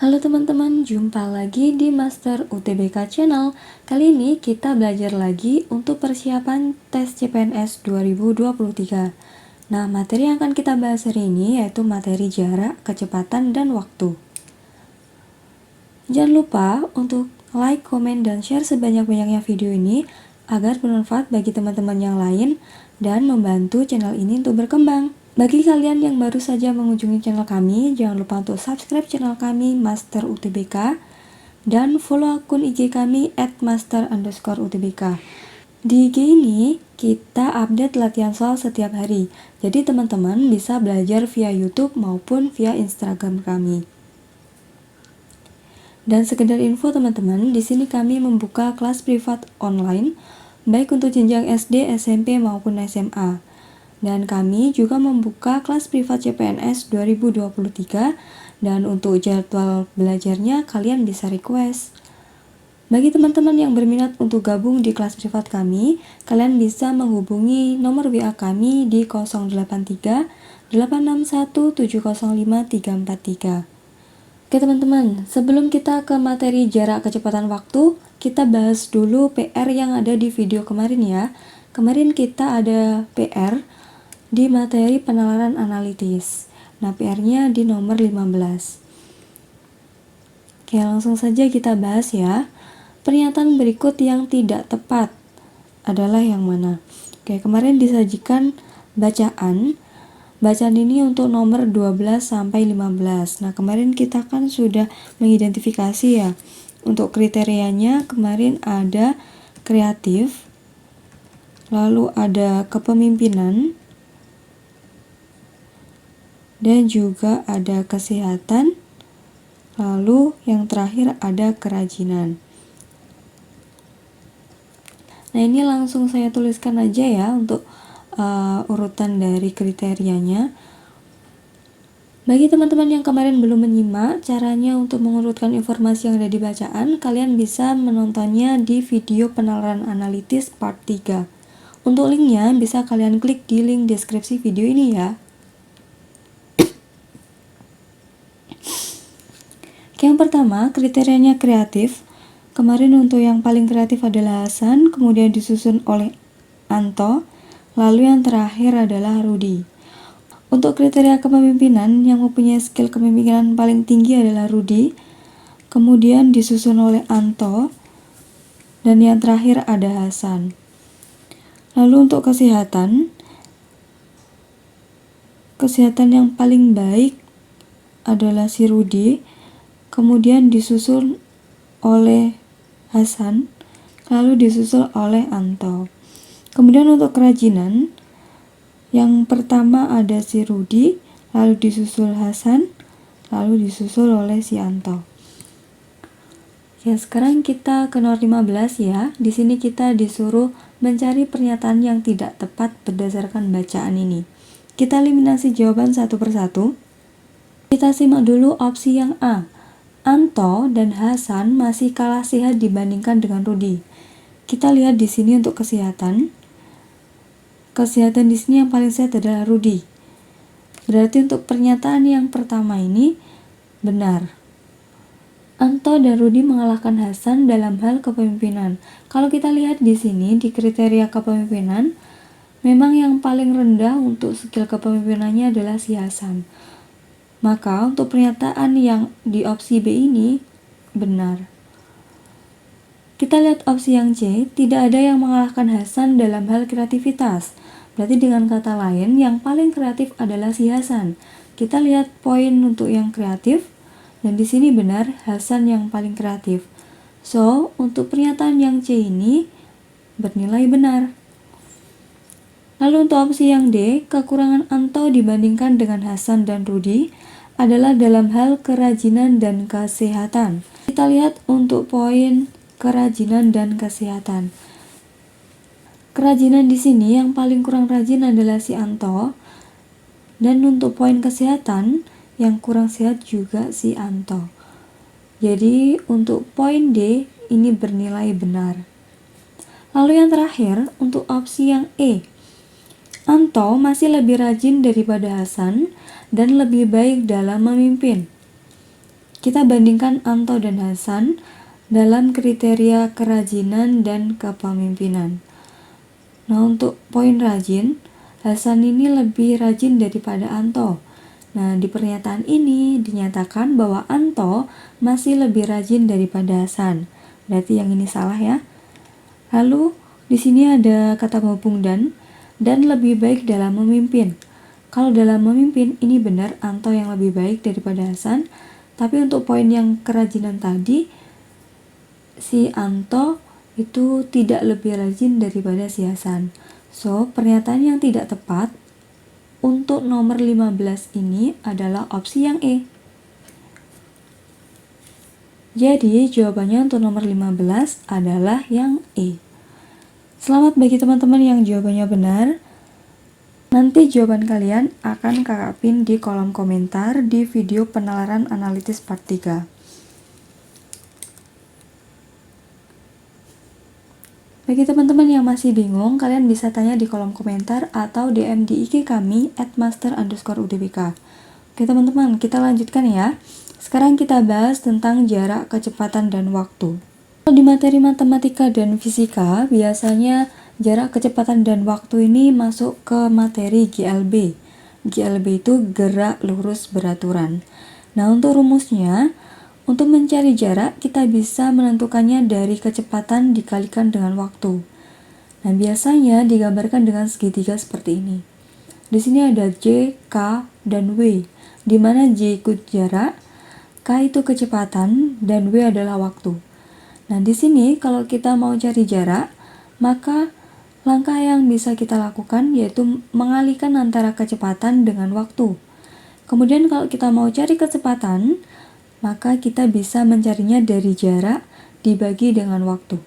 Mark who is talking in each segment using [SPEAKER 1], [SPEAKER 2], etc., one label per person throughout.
[SPEAKER 1] Halo teman-teman, jumpa lagi di Master UTBK Channel. Kali ini kita belajar lagi untuk persiapan tes CPNS 2023. Nah, materi yang akan kita bahas hari ini yaitu materi jarak, kecepatan, dan waktu. Jangan lupa untuk like, komen, dan share sebanyak-banyaknya video ini agar bermanfaat bagi teman-teman yang lain dan membantu channel ini untuk berkembang. Bagi kalian yang baru saja mengunjungi channel kami, jangan lupa untuk subscribe channel kami Master UTBK dan follow akun IG kami @master_utbk. Di IG ini kita update latihan soal setiap hari, jadi teman-teman bisa belajar via YouTube maupun via Instagram kami. Dan sekedar info teman-teman, di sini kami membuka kelas privat online baik untuk jenjang SD, SMP maupun SMA. Dan kami juga membuka kelas privat CPNS 2023 dan untuk jadwal belajarnya kalian bisa request. Bagi teman-teman yang berminat untuk gabung di kelas privat kami, kalian bisa menghubungi nomor WA kami di 083 861 705 343. Oke teman-teman, sebelum kita ke materi jarak kecepatan waktu, kita bahas dulu PR yang ada di video kemarin ya. Kemarin kita ada PR di materi penalaran analitis. Nah, PR-nya di nomor 15. Oke, langsung saja kita bahas ya. Pernyataan berikut yang tidak tepat adalah yang mana? Oke, kemarin disajikan bacaan ini untuk nomor 12 sampai 15. Nah, kemarin kita kan sudah mengidentifikasi ya. Untuk kriterianya kemarin ada kreatif, lalu ada kepemimpinan, dan juga ada kesehatan, lalu yang terakhir ada kerajinan. Nah, ini langsung saya tuliskan aja ya untuk urutan dari kriterianya. Bagi teman-teman yang kemarin belum menyimak caranya untuk mengurutkan informasi yang ada di bacaan, kalian bisa menontonnya di video penalaran analitis part 3. Untuk linknya bisa kalian klik di link deskripsi video ini ya. Yang pertama, kriterianya kreatif. Kemarin untuk yang paling kreatif adalah Hasan, kemudian disusun oleh Anto, lalu yang terakhir adalah Rudi. Untuk kriteria kepemimpinan, yang mempunyai skill kepemimpinan paling tinggi adalah Rudi, kemudian disusun oleh Anto, dan yang terakhir ada Hasan. Lalu untuk kesehatan yang paling baik adalah si Rudi, kemudian disusul oleh Hasan, lalu disusul oleh Anto. Kemudian untuk kerajinan, yang pertama ada si Rudi, lalu disusul Hasan, lalu disusul oleh si Anto. Ya, sekarang kita ke nomor 15 ya. Di sini kita disuruh mencari pernyataan yang tidak tepat berdasarkan bacaan ini. Kita eliminasi jawaban satu persatu. Kita simak dulu opsi yang A. Anto dan Hasan masih kalah sehat dibandingkan dengan Rudi. Kita lihat di sini untuk kesehatan. Kesehatan di sini yang paling sehat adalah Rudi. Berarti untuk pernyataan yang pertama ini benar. Anto dan Rudi mengalahkan Hasan dalam hal kepemimpinan. Kalau kita lihat di sini di kriteria kepemimpinan, memang yang paling rendah untuk skill kepemimpinannya adalah si Hasan. Maka untuk pernyataan yang di opsi B ini benar. Kita lihat opsi yang C, tidak ada yang mengalahkan Hasan dalam hal kreativitas. Berarti dengan kata lain, yang paling kreatif adalah si Hasan. Kita lihat poin untuk yang kreatif, dan di sini benar Hasan yang paling kreatif. So, untuk pernyataan yang C ini bernilai benar. Lalu untuk opsi yang D, kekurangan Anto dibandingkan dengan Hasan dan Rudi adalah dalam hal kerajinan dan kesehatan. Kita lihat untuk poin kerajinan dan kesehatan. Kerajinan di sini yang paling kurang rajin adalah si Anto, dan untuk poin kesehatan yang kurang sehat juga si Anto. Jadi untuk poin D ini bernilai benar. Lalu yang terakhir untuk opsi yang E. Anto masih lebih rajin daripada Hasan dan lebih baik dalam memimpin. kita bandingkan Anto dan Hasan dalam kriteria kerajinan dan kepemimpinan. Nah, untuk poin rajin, Hasan ini lebih rajin daripada Anto. Nah, di pernyataan ini dinyatakan bahwa Anto masih lebih rajin daripada Hasan. Berarti yang ini salah ya. Lalu di sini ada kata penghubung dan lebih baik dalam memimpin. Kalau dalam memimpin ini benar Anto yang lebih baik daripada Hasan, tapi untuk poin yang kerajinan tadi si Anto itu tidak lebih rajin daripada si Hasan. So, pernyataan yang tidak tepat untuk nomor 15 ini adalah opsi yang E. Jadi jawabannya untuk nomor 15 adalah yang E. Selamat bagi teman-teman yang jawabannya benar. Nanti jawaban kalian akan kakak pin di kolom komentar di video penalaran analitis part 3. Bagi teman-teman yang masih bingung, kalian bisa tanya di kolom komentar atau DM di IG kami @master_udbk. Oke teman-teman, kita lanjutkan ya. Sekarang kita bahas tentang jarak, kecepatan, dan waktu. Kalau di materi matematika dan fisika, biasanya jarak, kecepatan, dan waktu ini masuk ke materi GLB. GLB itu gerak lurus beraturan. Nah, untuk rumusnya, untuk mencari jarak, kita bisa menentukannya dari kecepatan dikalikan dengan waktu. Nah, biasanya digambarkan dengan segitiga seperti ini. Di sini ada J, K, dan W, di mana J itu jarak, K itu kecepatan, dan W adalah waktu. Nah, di sini kalau kita mau cari jarak, maka langkah yang bisa kita lakukan yaitu mengalihkan antara kecepatan dengan waktu. Kemudian kalau kita mau cari kecepatan, maka kita bisa mencarinya dari jarak dibagi dengan waktu.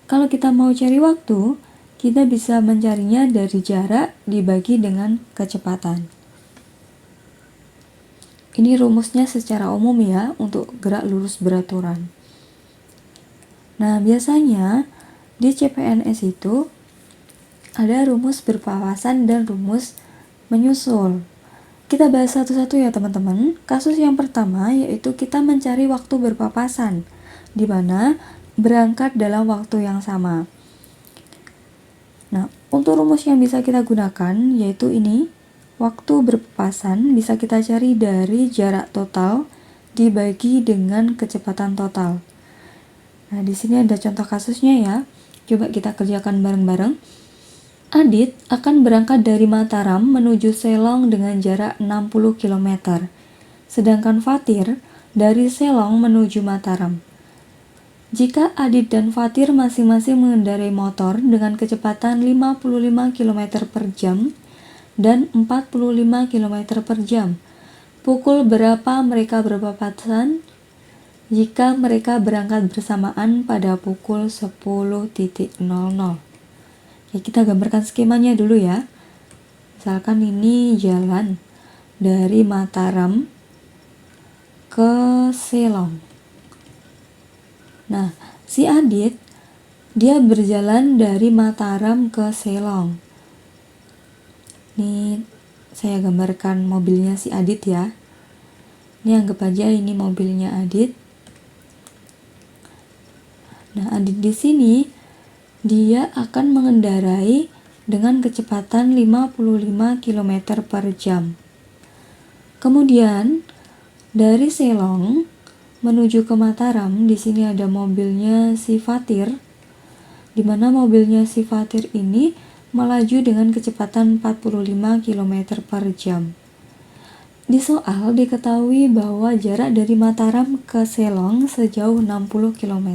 [SPEAKER 1] Kalau kita mau cari waktu, kita bisa mencarinya dari jarak dibagi dengan kecepatan. Ini rumusnya secara umum ya untuk gerak lurus beraturan. Nah, biasanya di CPNS itu ada rumus berpapasan dan rumus menyusul. Kita bahas satu-satu ya teman-teman. Kasus yang pertama yaitu kita mencari waktu berpapasan, di mana berangkat dalam waktu yang sama. Nah, untuk rumus yang bisa kita gunakan yaitu ini. Waktu berpapasan bisa kita cari dari jarak total dibagi dengan kecepatan total. Nah, di sini ada contoh kasusnya ya. Coba kita kerjakan bareng-bareng. Adit akan berangkat dari Mataram menuju Selong dengan jarak 60 km. Sedangkan Fatir dari Selong menuju Mataram. Jika Adit dan Fatir masing-masing mengendarai motor dengan kecepatan 55 km per jam dan 45 km per jam, pukul berapa mereka berpapasan jika mereka berangkat bersamaan pada pukul 10.00. Ya, kita gambarkan skemanya dulu ya. Misalkan ini jalan dari Mataram ke Selong. Nah, si Adit dia berjalan dari Mataram ke Selong. Nih, saya gambarkan mobilnya si Adit ya. Ini anggap aja ini mobilnya Adit. Nah, Adit di sini dia akan mengendarai dengan kecepatan 55 km per jam. Kemudian dari Selong menuju ke Mataram, di sini ada mobilnya si Fatir, di mana mobilnya si Fatir ini melaju dengan kecepatan 45 km per jam. Di soal diketahui bahwa jarak dari Mataram ke Selong sejauh 60 km.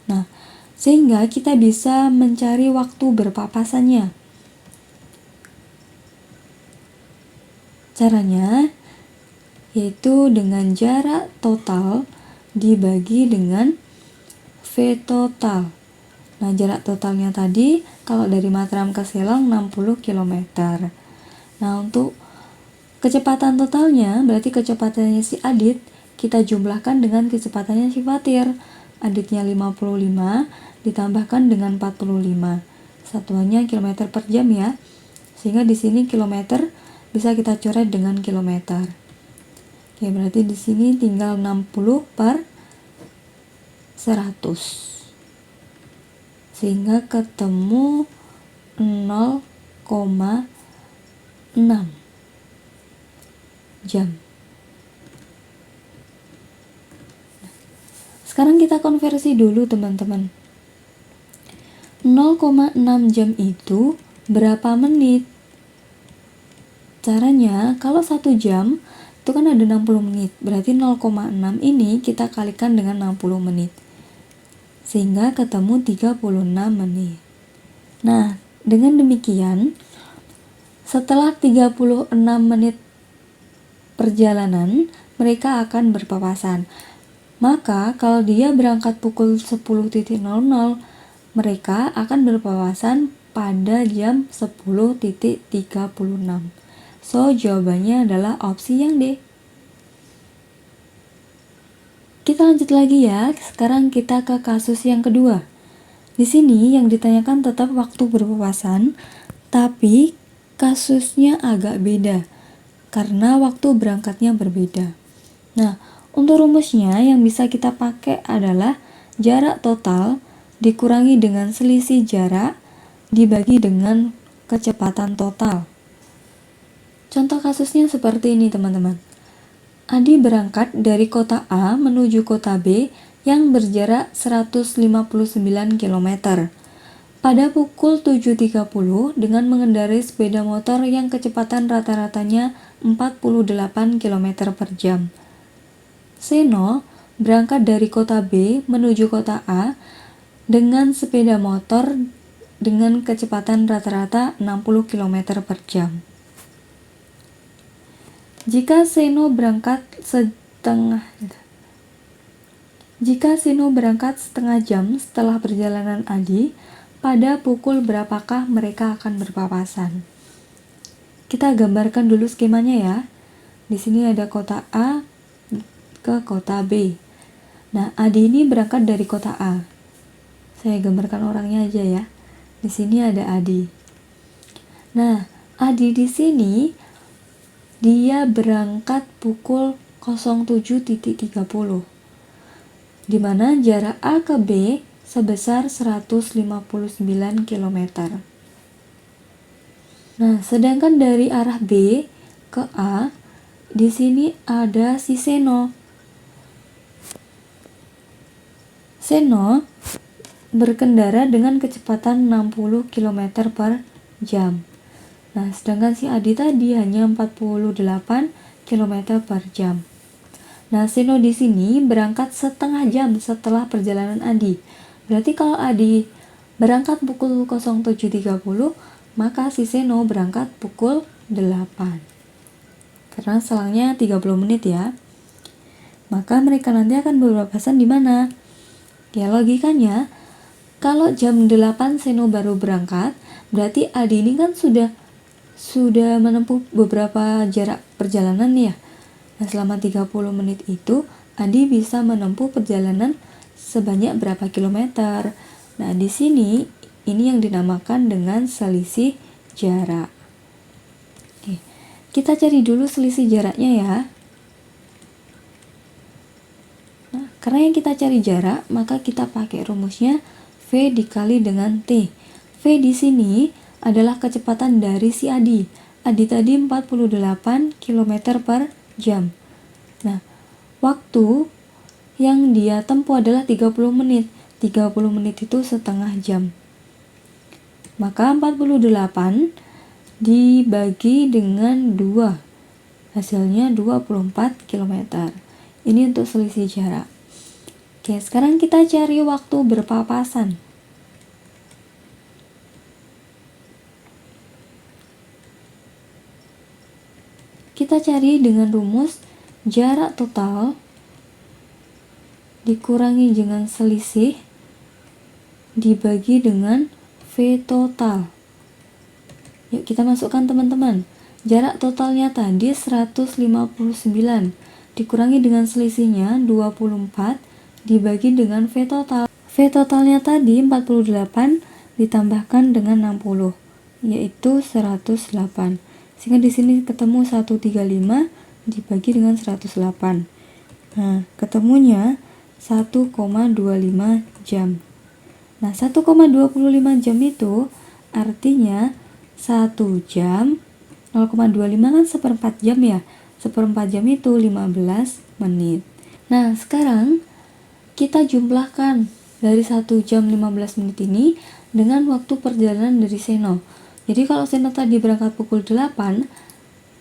[SPEAKER 1] Nah, sehingga kita bisa mencari waktu berpapasannya. Caranya yaitu dengan jarak total dibagi dengan V total. Nah, jarak totalnya tadi kalau dari Mataram ke Selong 60 km. Nah, untuk kecepatan totalnya berarti kecepatannya si Adit kita jumlahkan dengan kecepatannya si Fatir. Aditnya 55 ditambahkan dengan 45. Satuannya kilometer per jam ya. Sehingga di sini kilometer bisa kita coret dengan kilometer. Oke, berarti di sini tinggal 60 per 100. Sehingga ketemu 0,6 jam. Sekarang kita konversi dulu teman-teman. 0,6 jam itu berapa menit? Caranya, kalau 1 jam itu kan ada 60 menit. Berarti 0,6 ini kita kalikan dengan 60 menit. Sehingga ketemu 36 menit. Nah, dengan demikian, setelah 36 menit perjalanan, mereka akan berpapasan. Maka, kalau dia berangkat pukul 10.00, mereka akan berpapasan pada jam 10.36. So, jawabannya adalah opsi yang D. Kita lanjut lagi ya. Sekarang kita ke kasus yang kedua. Di sini yang ditanyakan tetap waktu berpapasan, tapi kasusnya agak beda karena waktu berangkatnya berbeda. Nah, untuk rumusnya yang bisa kita pakai adalah jarak total dikurangi dengan selisih jarak dibagi dengan kecepatan total. Contoh kasusnya seperti ini teman-teman. Adi berangkat dari kota A menuju kota B yang berjarak 159 km pada pukul 7.30 dengan mengendarai sepeda motor yang kecepatan rata-ratanya 48 km per jam. Seno berangkat dari kota B menuju kota A dengan sepeda motor dengan kecepatan rata-rata 60 km per jam. Jika Seno berangkat setengah jam setelah perjalanan Adi, pada pukul berapakah mereka akan berpapasan? Kita gambarkan dulu skemanya ya. Di sini ada kota A ke kota B. Nah, Adi ini berangkat dari kota A. Saya gambarkan orangnya aja ya. Di sini ada Adi. Nah, Adi di sini dia berangkat pukul 07.30. Di mana jarak A ke B sebesar 159 km. Nah, sedangkan dari arah B ke A, di sini ada si Seno. Seno berkendara dengan kecepatan 60 km per jam. Nah, sedangkan si Adi tadi hanya 48 km per jam. Nah, Seno di sini berangkat setengah jam setelah perjalanan Adi. Berarti kalau Adi berangkat pukul 07.30, maka si Seno berangkat pukul 8. Karena selangnya 30 menit ya. Maka mereka nanti akan berpapasan di mana? Ya, logikanya kalau jam 8 Seno baru berangkat, berarti Adi ini kan sudah menempuh beberapa jarak perjalanan ya. Nah, selama 30 menit itu Adi bisa menempuh perjalanan sebanyak berapa kilometer. Nah, di sini ini yang dinamakan dengan selisih jarak. Oke, kita cari dulu selisih jaraknya ya. Nah, karena yang kita cari jarak, maka kita pakai rumusnya V dikali dengan T. V di sini adalah kecepatan dari si Adi. Adi tadi 48 km per jam. Nah, waktu yang dia tempuh adalah 30 menit. 30 menit itu setengah jam. Maka 48 dibagi dengan 2. Hasilnya 24 km. Ini untuk selisih jarak. Oke, sekarang kita cari waktu berpapasan. Kita cari dengan rumus jarak total dikurangi dengan selisih dibagi dengan V total. Yuk kita masukkan teman-teman. Jarak totalnya tadi 159 dikurangi dengan selisihnya 24 dibagi dengan V total. V totalnya tadi 48 ditambahkan dengan 60 yaitu 108. Sehingga di sini ketemu 135 dibagi dengan 108. Nah, ketemunya 1,25 jam. Nah, 1,25 jam itu artinya 1 jam 0,25 kan seperempat jam ya. Seperempat jam itu 15 menit. Nah, sekarang kita jumlahkan dari 1 jam 15 menit ini dengan waktu perjalanan dari Seno. Jadi kalau Seno tadi berangkat pukul 8,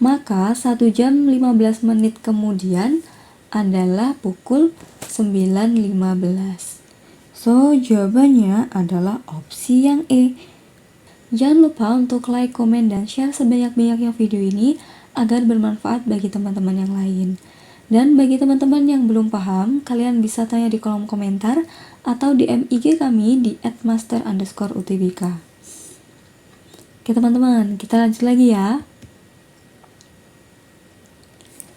[SPEAKER 1] maka 1 jam 15 menit kemudian adalah pukul 9.15. So, jawabannya adalah opsi yang E. Jangan lupa untuk like, komen, dan share sebanyak-banyaknya video ini agar bermanfaat bagi teman-teman yang lain. Dan bagi teman-teman yang belum paham, kalian bisa tanya di kolom komentar atau DM IG kami di @master_utbk. Oke teman-teman, kita lanjut lagi ya.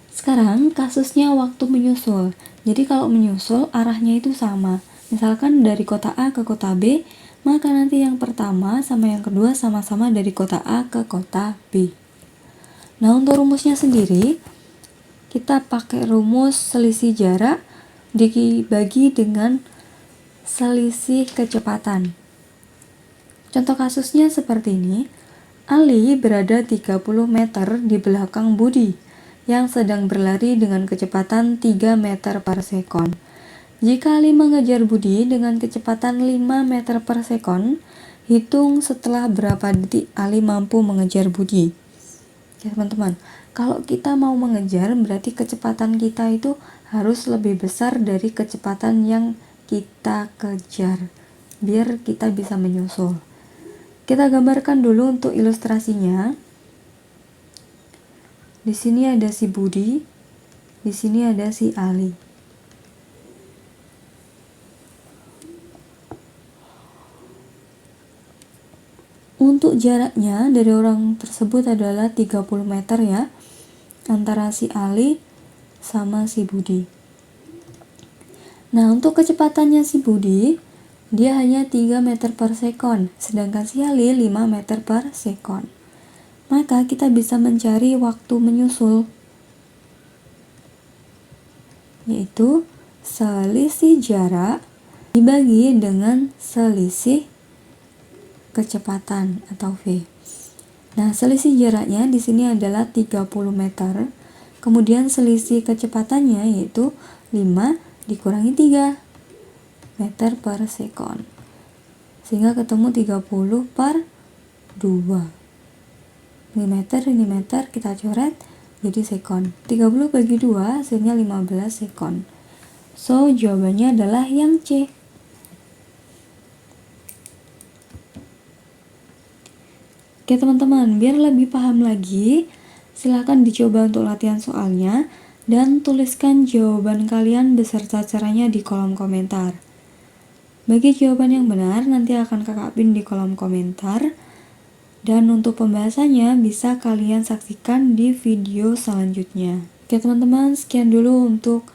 [SPEAKER 1] Sekarang kasusnya waktu menyusul. Jadi kalau menyusul arahnya itu sama. Misalkan dari kota A ke kota B, maka nanti yang pertama sama yang kedua sama-sama dari kota A ke kota B. Nah, untuk rumusnya sendiri, kita pakai rumus selisih jarak dibagi dengan selisih kecepatan. Contoh kasusnya seperti ini. Ali berada 30 meter di belakang Budi yang sedang berlari dengan kecepatan 3 meter per sekon. Jika Ali mengejar Budi dengan kecepatan 5 meter per sekon, hitung setelah berapa detik Ali mampu mengejar Budi. Ya teman-teman, kalau kita mau mengejar berarti kecepatan kita itu harus lebih besar dari kecepatan yang kita kejar, biar kita bisa menyusul. Kita gambarkan dulu untuk ilustrasinya. Di sini ada si Budi, di sini ada si Ali. Untuk jaraknya dari orang tersebut adalah 30 meter ya, antara si Ali sama si Budi. Nah, untuk kecepatannya si Budi, dia hanya 3 meter per sekon, sedangkan si Ali 5 meter per sekon. Maka kita bisa mencari waktu menyusul, yaitu selisih jarak dibagi dengan selisih kecepatan atau V. Nah, selisih jaraknya di sini adalah 30 meter. Kemudian selisih kecepatannya yaitu 5 dikurangi 3 meter per sekon. Sehingga ketemu 30 per 2. Ini meter, kita coret jadi sekon. 30 bagi 2 hasilnya 15 sekon. So, jawabannya adalah yang C. Oke teman-teman, biar lebih paham lagi, silahkan dicoba untuk latihan soalnya dan tuliskan jawaban kalian beserta caranya di kolom komentar. Bagi jawaban yang benar, nanti akan kakak pin di kolom komentar. Dan untuk pembahasannya bisa kalian saksikan di video selanjutnya. Oke teman-teman, sekian dulu untuk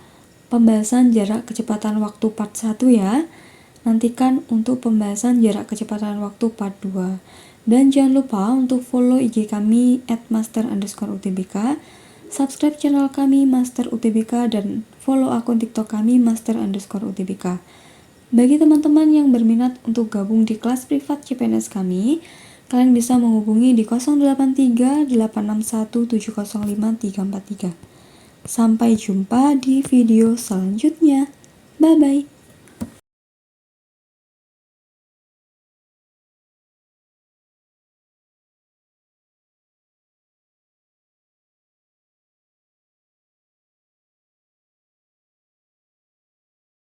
[SPEAKER 1] pembahasan jarak kecepatan waktu part 1 ya. Nantikan untuk pembahasan jarak kecepatan waktu part 2. Dan jangan lupa untuk follow IG kami @master_utbk, subscribe channel kami Master UTBK, dan follow akun TikTok kami Master_utbk. Bagi teman-teman yang berminat untuk gabung di kelas privat CPNS kami, kalian bisa menghubungi di 083 861 705 343. Sampai jumpa di video selanjutnya. Bye-bye.